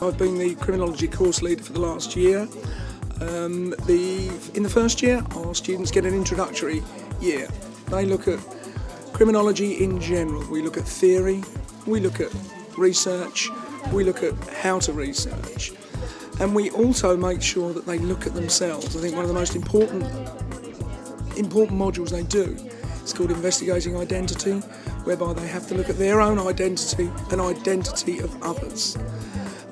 I've been the criminology course leader for the last year. In the first year, our students get an introductory year. They look at criminology in general. We look at theory, we look at research, we look at how to research. And we also make sure that they look at themselves. I think one of the most important modules they do is called investigating identity, whereby they have to look at their own identity and identity of others.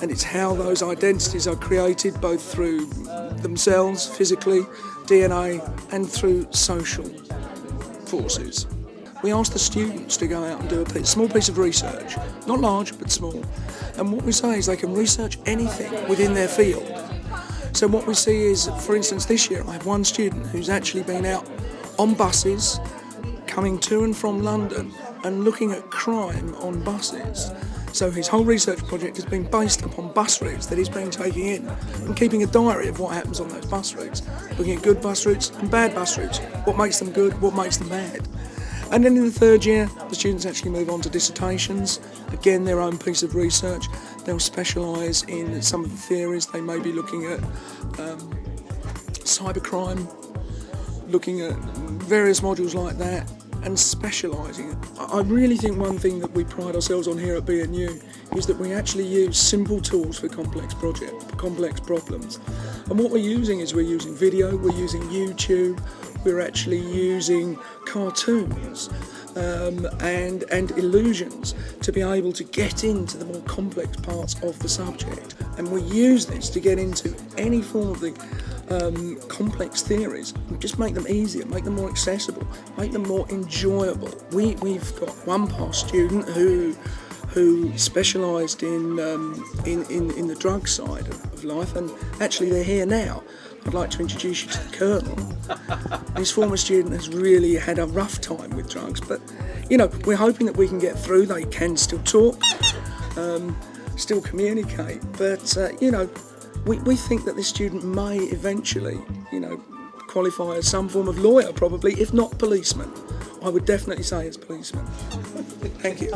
And it's how those identities are created, both through themselves, physically, DNA, and through social forces. We ask the students to go out and do a small piece of research, not large, but small. And what we say is they can research anything within their field. So what we see is, for instance, this year I have one student who's actually been out on buses, coming to and from London and looking at crime on buses. So his whole research project has been based upon bus routes that he's been taking in and keeping a diary of what happens on those bus routes, looking at good bus routes and bad bus routes, what makes them good, what makes them bad. And then in the third year, the students actually move on to dissertations, again their own piece of research. They'll specialise in some of the theories. They may be looking at cybercrime, looking at various modules like that, and specialising. I really think one thing that we pride ourselves on here at BNU is that we actually use simple tools for complex problems. And what we're using is we're using video, we're using YouTube, we're actually using cartoons and illusions to be able to get into the more complex parts of the subject. And we use this to get into any form of the complex theories, and just make them easier, make them more accessible, make them more enjoyable. We've got one past student who specialised in the drug side of life, and actually they're here now. I'd like to introduce you to the Colonel. This former student has really had a rough time with drugs, but we're hoping that we can get through. They can still talk, still communicate, but we think that this student may eventually, qualify as some form of lawyer, probably, if not policeman. I would definitely say as policeman. Thank you.